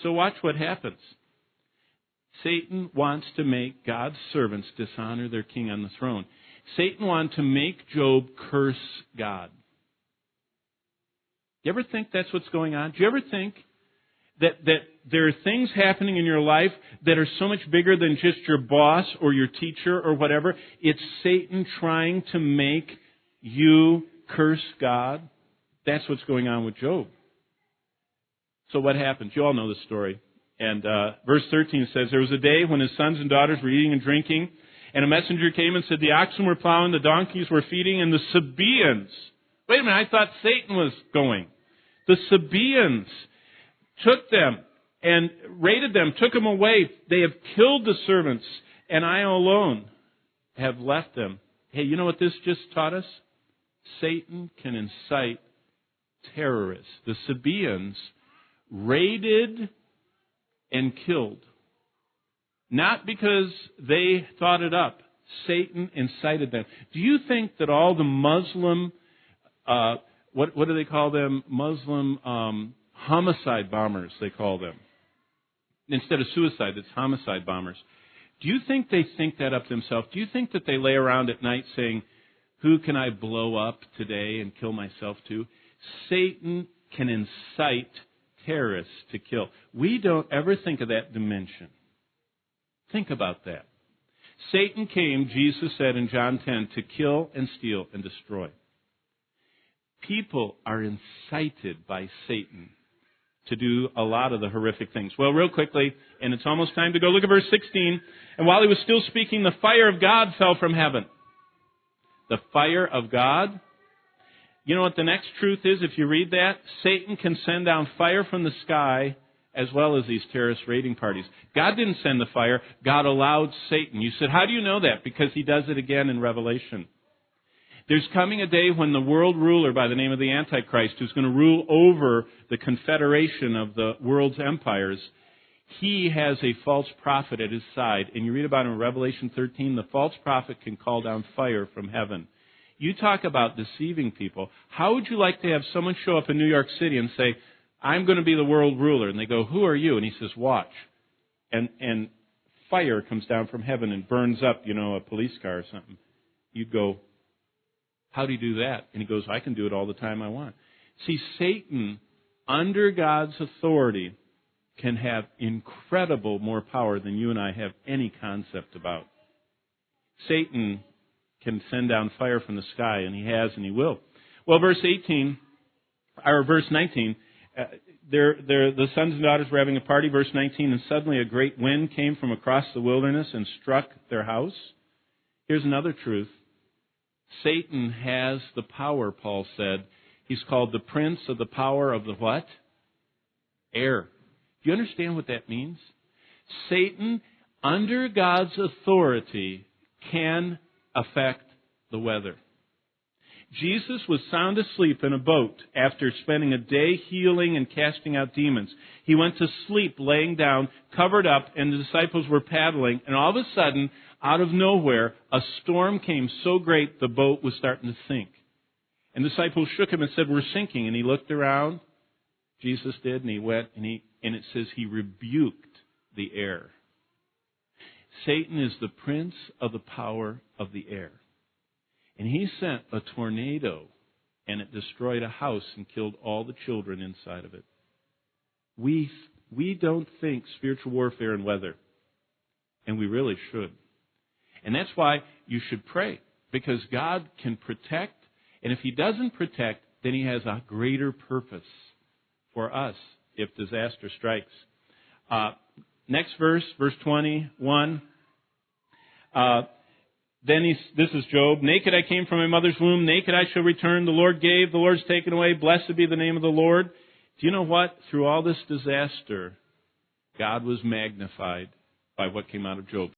So watch what happens. Satan wants to make God's servants dishonor their king on the throne. Satan wanted to make Job curse God. You ever think that's what's going on? Do you ever think that there are things happening in your life that are so much bigger than just your boss or your teacher or whatever? It's Satan trying to make you curse God. That's what's going on with Job. So what happens? You all know the story. And verse 13 says, there was a day when his sons and daughters were eating and drinking, and a messenger came and said, the oxen were plowing, the donkeys were feeding, and the Sabaeans. Wait a minute, I thought Satan was going. The Sabaeans took them and raided them, took them away. They have killed the servants, and I alone have left them. Hey, you know what this just taught us? Satan can incite terrorists. The Sabaeans raided and killed. Not because they thought it up. Satan incited them. Do you think that all the Muslim, what do they call them? Muslim homicide bombers, they call them. Instead of suicide, it's homicide bombers. Do you think they think that up themselves? Do you think that they lay around at night saying, who can I blow up today and kill myself to? Satan can incite terrorists to kill. We don't ever think of that dimension. Think about that. Satan came, Jesus said in John 10, to kill and steal and destroy. People are incited by Satan to do a lot of the horrific things. Well, real quickly, and it's almost time to go, look at verse 16. And while he was still speaking, the fire of God fell from heaven. The fire of God. You know what the next truth is if you read that? Satan can send down fire from the sky as well as these terrorist raiding parties. God didn't send the fire. God allowed Satan. You said, how do you know that? Because he does it again in Revelation. There's coming a day when the world ruler by the name of the Antichrist, who's going to rule over the confederation of the world's empires, he has a false prophet at his side. And you read about in Revelation 13, the false prophet can call down fire from heaven. You talk about deceiving people. How would you like to have someone show up in New York City and say, I'm going to be the world ruler? And they go, who are you? And he says, watch. And fire comes down from heaven and burns up, a police car or something. You'd go, how do you do that? And he goes, I can do it all the time I want. See, Satan, under God's authority, can have incredible more power than you and I have any concept about. Satan can send down fire from the sky, and he has and he will. Well, verse 19, the sons and daughters were having a party, verse 19, and suddenly a great wind came from across the wilderness and struck their house. Here's another truth. Satan has the power, Paul said. He's called the prince of the power of the what? Air. Do you understand what that means? Satan, under God's authority, can affect the weather. Jesus was sound asleep in a boat after spending a day healing and casting out demons. He went to sleep laying down, covered up, and the disciples were paddling, and all of a sudden, out of nowhere, a storm came so great the boat was starting to sink. And the disciples shook him and said, we're sinking. And he looked around, Jesus did, and he went, and it says he rebuked the air. Satan is the prince of the power of the air. And he sent a tornado, and it destroyed a house and killed all the children inside of it. We don't think spiritual warfare and weather, and we really should. And that's why you should pray, because God can protect, and if he doesn't protect, then he has a greater purpose for us if disaster strikes. Next verse, verse 21. This is Job. Naked I came from my mother's womb. Naked I shall return. The Lord gave. The Lord's taken away. Blessed be the name of the Lord. Do you know what? Through all this disaster, God was magnified by what came out of Job.